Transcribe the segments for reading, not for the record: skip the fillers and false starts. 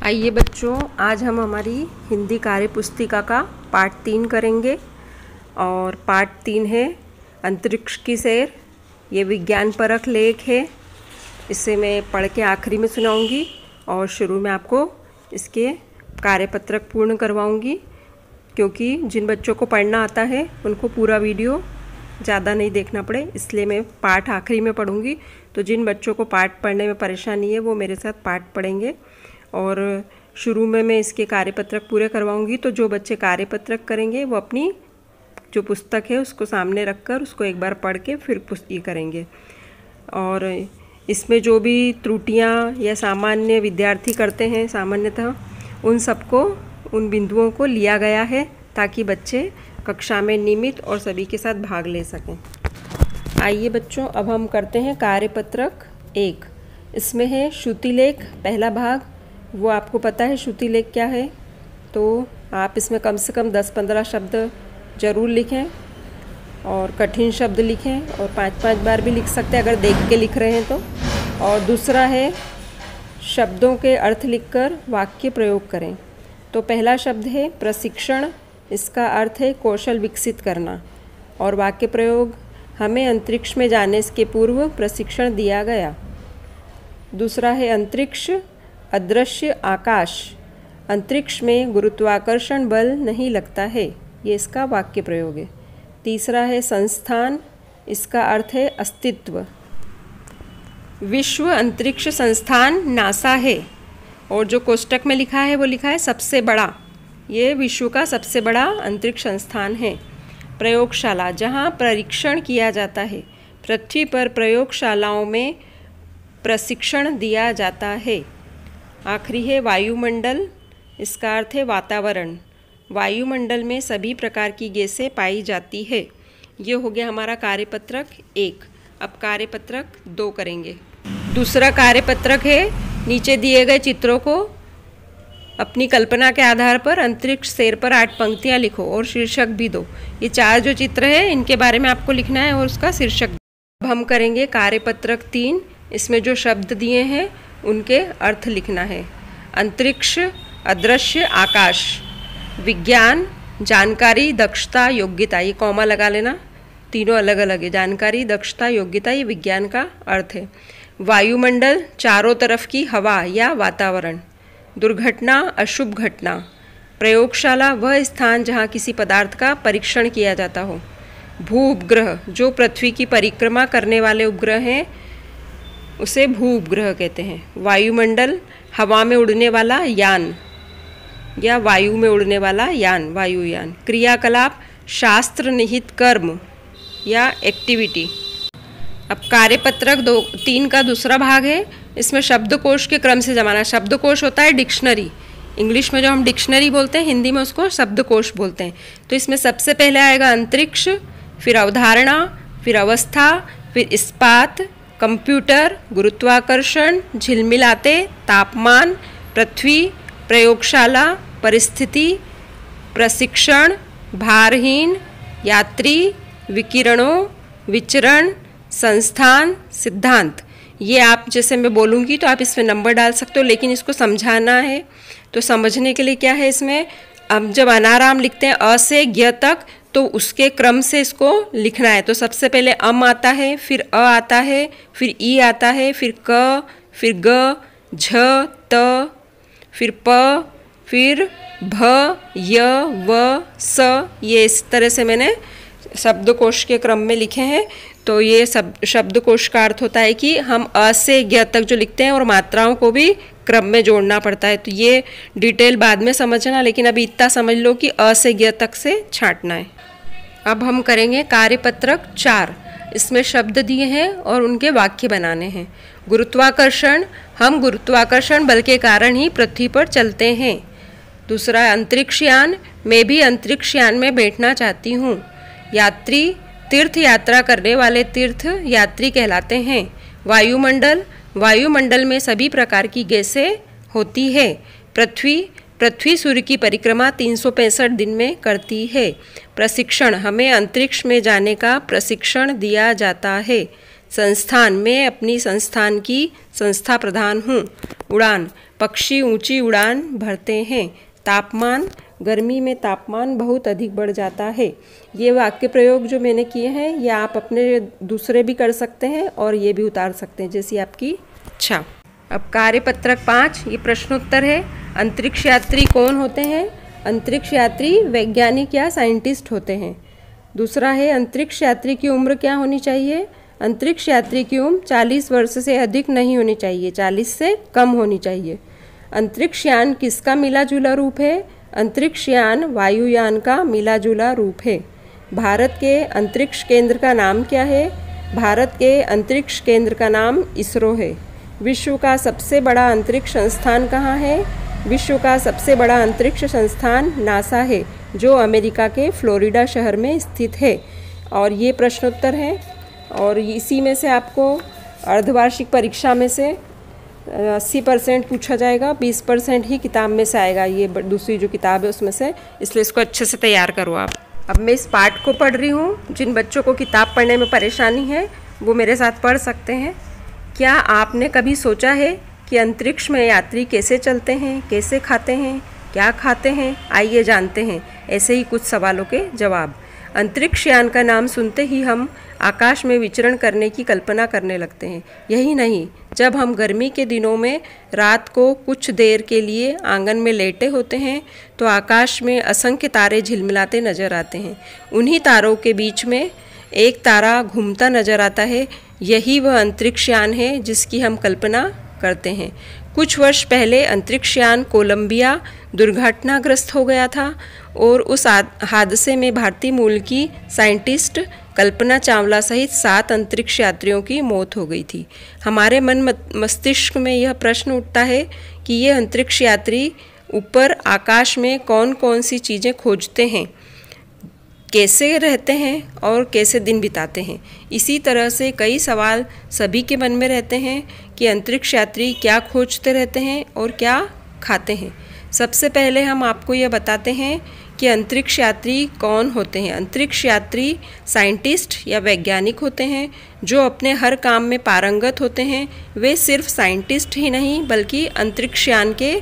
आइए बच्चों, आज हम हमारी हिंदी कार्य पुस्तिका का पाठ 3 करेंगे। और पाठ 3 है अंतरिक्ष की सैर। ये विज्ञान परक लेख है। इसे मैं पढ़ के आखिरी में सुनाऊंगी और शुरू में आपको इसके कार्यपत्रक पूर्ण करवाऊंगी, क्योंकि जिन बच्चों को पढ़ना आता है उनको पूरा वीडियो ज़्यादा नहीं देखना पड़े, इसलिए मैं पाठ आखिरी में पढ़ूंगी। तो जिन बच्चों को पाठ पढ़ने में परेशानी है वो मेरे साथ पाठ पढ़ेंगे और शुरू में मैं इसके कार्यपत्रक पूरे करवाऊंगी। तो जो बच्चे कार्यपत्रक करेंगे वो अपनी जो पुस्तक है उसको सामने रखकर उसको एक बार पढ़ के फिर ये करेंगे। और इसमें जो भी त्रुटियां या सामान्य विद्यार्थी करते हैं सामान्यतः, उन सबको उन बिंदुओं को लिया गया है ताकि बच्चे कक्षा में नियमित और सभी के साथ भाग ले सकें। आइए बच्चों, अब हम करते हैं कार्यपत्रक 1। इसमें है श्रुतिलेख पहला भाग। वो आपको पता है श्रुतिलेख क्या है, तो आप इसमें कम से कम 10-15 शब्द ज़रूर लिखें और कठिन शब्द लिखें और 5-5 बार भी लिख सकते हैं अगर देख के लिख रहे हैं तो। और दूसरा है शब्दों के अर्थ लिखकर वाक्य प्रयोग करें। तो पहला शब्द है प्रशिक्षण। इसका अर्थ है कौशल विकसित करना। और वाक्य प्रयोग, हमें अंतरिक्ष में जाने के पूर्व प्रशिक्षण दिया गया। दूसरा है अंतरिक्ष अदृश्य आकाश। अंतरिक्ष में गुरुत्वाकर्षण बल नहीं लगता है, ये इसका वाक्य प्रयोग है। तीसरा है संस्थान। इसका अर्थ है अस्तित्व। विश्व अंतरिक्ष संस्थान नासा है और जो कोष्टक में लिखा है वो लिखा है सबसे बड़ा। ये विश्व का सबसे बड़ा अंतरिक्ष संस्थान है। प्रयोगशाला, जहाँ परीक्षण किया जाता है। पृथ्वी पर प्रयोगशालाओं में प्रशिक्षण दिया जाता है। आखिरी है वायुमंडल। इसका अर्थ है वातावरण। वायुमंडल में सभी प्रकार की गैसें पाई जाती है। ये हो गया हमारा कार्यपत्रक 1। अब कार्यपत्रक 2 करेंगे। दूसरा कार्यपत्रक है, नीचे दिए गए चित्रों को अपनी कल्पना के आधार पर अंतरिक्ष सैर पर 8 पंक्तियाँ लिखो और शीर्षक भी दो। ये 4 जो चित्र है इनके बारे में आपको लिखना है और उसका शीर्षक। अब हम करेंगे कार्यपत्रक 3। इसमें जो शब्द दिए हैं उनके अर्थ लिखना है। अंतरिक्ष अदृश्य आकाश। विज्ञान जानकारी दक्षता योग्यता, ये कॉमा लगा लेना, तीनों अलग अलग है। जानकारी दक्षता योग्यता ये विज्ञान का अर्थ है। वायुमंडल चारों तरफ की हवा या वातावरण। दुर्घटना अशुभ घटना। प्रयोगशाला वह स्थान जहाँ किसी पदार्थ का परीक्षण किया जाता हो। भू उपग्रह, जो पृथ्वी की परिक्रमा करने वाले उपग्रह हैं उसे भू उपग्रह कहते हैं। वायुमंडल हवा में उड़ने वाला यान या वायु में उड़ने वाला यान, वायुयान। क्रियाकलाप शास्त्र निहित कर्म या एक्टिविटी। अब कार्यपत्रक 3 का दूसरा भाग है। इसमें शब्दकोश के क्रम से जमाना। शब्दकोश होता है डिक्शनरी। इंग्लिश में जो हम डिक्शनरी बोलते हैं, हिंदी में उसको शब्दकोश बोलते हैं। तो इसमें सबसे पहले आएगा अंतरिक्ष, फिर अवधारणा, फिर अवस्था, फिर इस्पात, कंप्यूटर, गुरुत्वाकर्षण, झिलमिलाते, तापमान, पृथ्वी, प्रयोगशाला, परिस्थिति, प्रशिक्षण, भारहीन, यात्री, विकिरणों, विचरण, संस्थान, सिद्धांत। ये आप जैसे मैं बोलूँगी तो आप इसमें नंबर डाल सकते हो, लेकिन इसको समझाना है। तो समझने के लिए क्या है इसमें, अब जब अनाराम लिखते हैं अ से ज्ञ तक, तो उसके क्रम से इसको लिखना है। तो सबसे पहले अम आता है, फिर अ आता है, फिर ई आता है, फिर क, फिर ग, झ, त, फिर प, फिर भ, य, व, स। ये इस तरह से मैंने शब्दकोश के क्रम में लिखे हैं। तो ये सब शब्दकोश का अर्थ होता है कि हम अ से ज्ञ तक जो लिखते हैं और मात्राओं को भी क्रम में जोड़ना पड़ता है। तो ये डिटेल बाद में समझना, लेकिन अभी इतना समझ लो कि अ से ज्ञ तक से छांटना है। अब हम करेंगे कार्यपत्रक 4। इसमें शब्द दिए हैं और उनके वाक्य बनाने हैं। गुरुत्वाकर्षण, हम गुरुत्वाकर्षण बल के कारण ही पृथ्वी पर चलते हैं। दूसरा अंतरिक्षयान, मैं भी अंतरिक्षयान में बैठना चाहती हूँ। यात्री, तीर्थ यात्रा करने वाले तीर्थ यात्री कहलाते हैं। वायुमंडल, वायुमंडल में सभी प्रकार की गैसें होती है। पृथ्वी सूर्य की परिक्रमा 365 दिन में करती है। प्रशिक्षण, हमें अंतरिक्ष में जाने का प्रशिक्षण दिया जाता है। संस्थान, मैं अपनी संस्थान की संस्था प्रधान हूँ। उड़ान, पक्षी ऊंची उड़ान भरते हैं। तापमान, गर्मी में तापमान बहुत अधिक बढ़ जाता है। ये वाक्य प्रयोग जो मैंने किए हैं ये आप अपने दूसरे भी कर सकते हैं और ये भी उतार सकते हैं, जैसी आपकी इच्छा। अब कार्यपत्रक 5, ये प्रश्नोत्तर है। अंतरिक्ष यात्री कौन होते हैं? अंतरिक्ष यात्री वैज्ञानिक या साइंटिस्ट होते हैं। दूसरा है, अंतरिक्ष यात्री की उम्र क्या होनी चाहिए? अंतरिक्ष यात्री की उम्र 40 वर्ष से अधिक नहीं होनी चाहिए, 40 से कम होनी चाहिए। अंतरिक्ष यान किसका मिला जुला रूप है? अंतरिक्ष यान वायुयान का मिला जुला रूप है। भारत के अंतरिक्ष केंद्र का नाम क्या है? भारत के अंतरिक्ष केंद्र का नाम इसरो है। विश्व का सबसे बड़ा अंतरिक्ष संस्थान कहाँ है? विश्व का सबसे बड़ा अंतरिक्ष संस्थान नासा है, जो अमेरिका के फ्लोरिडा शहर में स्थित है। और ये प्रश्नोत्तर है और इसी में से आपको अर्धवार्षिक परीक्षा में से 80% पूछा जाएगा, 20% ही किताब में से आएगा। ये दूसरी जो किताब है उसमें से, इसलिए इसको अच्छे से तैयार करो आप। अब मैं इस पाठ को पढ़ रही हूँ। जिन बच्चों को किताब पढ़ने में परेशानी है वो मेरे साथ पढ़ सकते हैं। क्या आपने कभी सोचा है कि अंतरिक्ष में यात्री कैसे चलते हैं, कैसे खाते हैं, क्या खाते हैं? आइए जानते हैं ऐसे ही कुछ सवालों के जवाब। अंतरिक्ष यान का नाम सुनते ही हम आकाश में विचरण करने की कल्पना करने लगते हैं। यही नहीं, जब हम गर्मी के दिनों में रात को कुछ देर के लिए आंगन में लेटे होते हैं तो आकाश में असंख्य तारे झिलमिलाते नजर आते हैं। उन्हीं तारों के बीच में एक तारा घूमता नजर आता है। यही वह अंतरिक्ष यान है जिसकी हम कल्पना करते हैं। कुछ वर्ष पहले अंतरिक्ष यान कोलंबिया दुर्घटनाग्रस्त हो गया था और उस हादसे में भारतीय मूल की साइंटिस्ट कल्पना चावला सहित 7 अंतरिक्ष यात्रियों की मौत हो गई थी। हमारे मस्तिष्क में यह प्रश्न उठता है कि ये अंतरिक्ष यात्री ऊपर आकाश में कौन कौन सी चीज़ें खोजते हैं, कैसे रहते हैं और कैसे दिन बिताते हैं। इसी तरह से कई सवाल सभी के मन में रहते हैं कि अंतरिक्ष यात्री क्या खोजते रहते हैं और क्या खाते हैं। सबसे पहले हम आपको यह बताते हैं कि अंतरिक्ष यात्री कौन होते हैं। अंतरिक्ष यात्री साइंटिस्ट या वैज्ञानिक होते हैं जो अपने हर काम में पारंगत होते हैं। वे सिर्फ साइंटिस्ट ही नहीं बल्कि अंतरिक्ष यान के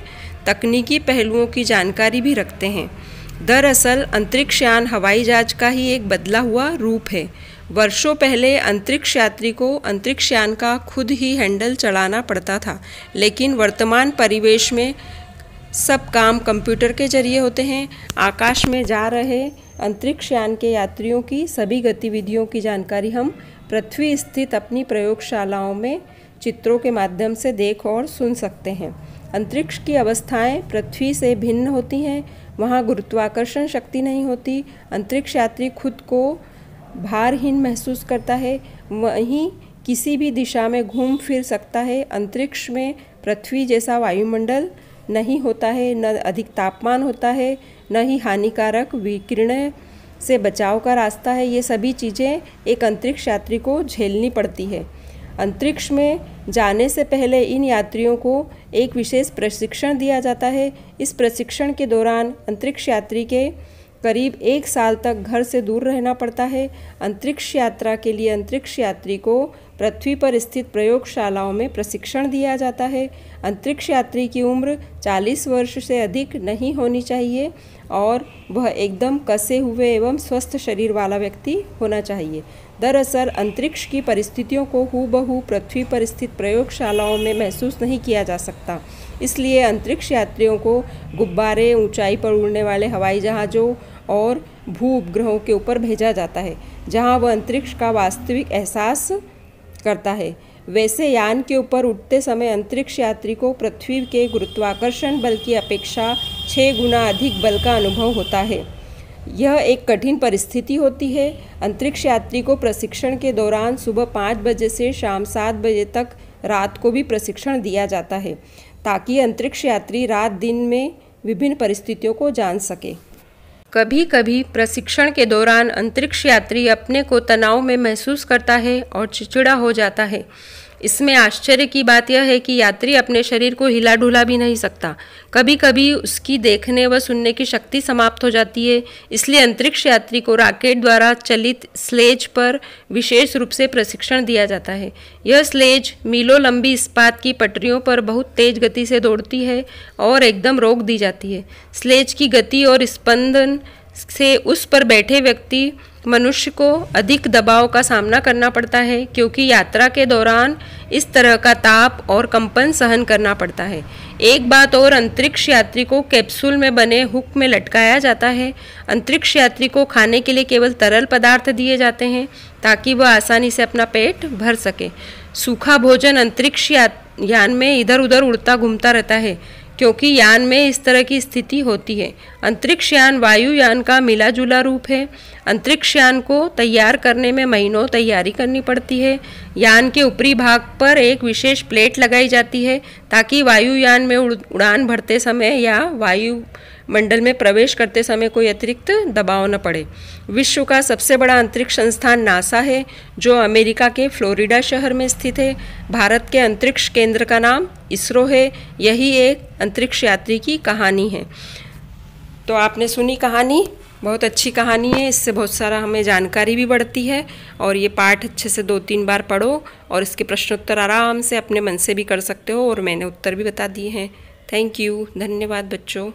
तकनीकी पहलुओं की जानकारी भी रखते हैं। दरअसल अंतरिक्ष यान हवाई जहाज का ही एक बदला हुआ रूप है। वर्षों पहले अंतरिक्ष यात्री को अंतरिक्ष यान का खुद ही हैंडल चलाना पड़ता था, लेकिन वर्तमान परिवेश में सब काम कंप्यूटर के जरिए होते हैं। आकाश में जा रहे अंतरिक्ष यान के यात्रियों की सभी गतिविधियों की जानकारी हम पृथ्वी स्थित अपनी प्रयोगशालाओं में चित्रों के माध्यम से देख और सुन सकते हैं। अंतरिक्ष की अवस्थाएं पृथ्वी से भिन्न होती हैं। वहाँ गुरुत्वाकर्षण शक्ति नहीं होती। अंतरिक्ष यात्री खुद को भारहीन महसूस करता है, वहीं किसी भी दिशा में घूम फिर सकता है। अंतरिक्ष में पृथ्वी जैसा वायुमंडल नहीं होता है, न अधिक तापमान होता है, न ही हानिकारक विकिरण से बचाव का रास्ता है। ये सभी चीज़ें एक अंतरिक्ष यात्री को झेलनी पड़ती है। अंतरिक्ष में जाने से पहले इन यात्रियों को एक विशेष प्रशिक्षण दिया जाता है। इस प्रशिक्षण के दौरान अंतरिक्ष यात्री के करीब 1 साल तक घर से दूर रहना पड़ता है। अंतरिक्ष यात्रा के लिए अंतरिक्ष यात्री को पृथ्वी पर स्थित प्रयोगशालाओं में प्रशिक्षण दिया जाता है। अंतरिक्ष यात्री की उम्र 40 वर्ष से अधिक नहीं होनी चाहिए और वह एकदम कसे हुए एवं स्वस्थ शरीर वाला व्यक्ति होना चाहिए। दरअसल अंतरिक्ष की परिस्थितियों को हूबहू पृथ्वी पर स्थित प्रयोगशालाओं में महसूस नहीं किया जा सकता। इसलिए अंतरिक्ष यात्रियों को गुब्बारे, ऊंचाई पर उड़ने वाले हवाई जहाज़ों और भू उपग्रहों के ऊपर भेजा जाता है, जहां वह अंतरिक्ष का वास्तविक एहसास करता है। वैसे यान के ऊपर उठते समय अंतरिक्ष यात्री को पृथ्वी के गुरुत्वाकर्षण बल की अपेक्षा 6 गुना अधिक बल का अनुभव होता है। यह एक कठिन परिस्थिति होती है। अंतरिक्ष यात्री को प्रशिक्षण के दौरान सुबह 5 बजे से शाम 7 बजे तक रात को भी प्रशिक्षण दिया जाता है, ताकि अंतरिक्ष यात्री रात दिन में विभिन्न परिस्थितियों को जान सके। कभी कभी प्रशिक्षण के दौरान अंतरिक्ष यात्री अपने को तनाव में महसूस करता है और चिड़चिड़ा हो जाता है। इसमें आश्चर्य की बात यह है कि यात्री अपने शरीर को हिला डुला भी नहीं सकता। कभी कभी उसकी देखने व सुनने की शक्ति समाप्त हो जाती है। इसलिए अंतरिक्ष यात्री को रॉकेट द्वारा चलित स्लेज पर विशेष रूप से प्रशिक्षण दिया जाता है। यह स्लेज मीलों लंबी इस्पात की पटरियों पर बहुत तेज गति से दौड़ती है और एकदम रोक दी जाती है। स्लेज की गति और स्पंदन से उस पर बैठे व्यक्ति मनुष्य को अधिक दबाव का सामना करना पड़ता है, क्योंकि यात्रा के दौरान इस तरह का ताप और कंपन सहन करना पड़ता है। एक बात और, अंतरिक्ष यात्री को कैप्सूल में बने हुक में लटकाया जाता है। अंतरिक्ष यात्री को खाने के लिए केवल तरल पदार्थ दिए जाते हैं ताकि वह आसानी से अपना पेट भर सके। सूखा भोजन अंतरिक्ष यान में इधर उधर उड़ता घूमता रहता है, क्योंकि यान में इस तरह की स्थिति होती है। अंतरिक्ष यान वायुयान का मिला जुला रूप है। अंतरिक्ष यान को तैयार करने में महीनों तैयारी करनी पड़ती है। यान के ऊपरी भाग पर एक विशेष प्लेट लगाई जाती है ताकि वायुयान में उड़ान भरते समय या वायुमंडल में प्रवेश करते समय कोई अतिरिक्त दबाव न पड़े। विश्व का सबसे बड़ा अंतरिक्ष संस्थान नासा है, जो अमेरिका के फ्लोरिडा शहर में स्थित है। भारत के अंतरिक्ष केंद्र का नाम इसरो है। यही एक अंतरिक्ष यात्री की कहानी है। तो आपने सुनी कहानी, बहुत अच्छी कहानी है। इससे बहुत सारा हमें जानकारी भी बढ़ती है। और ये पाठ अच्छे से 2-3 बार पढ़ो और इसके प्रश्नोत्तर आराम से अपने मन से भी कर सकते हो, और मैंने उत्तर भी बता दिए हैं। थैंक यू, धन्यवाद बच्चों।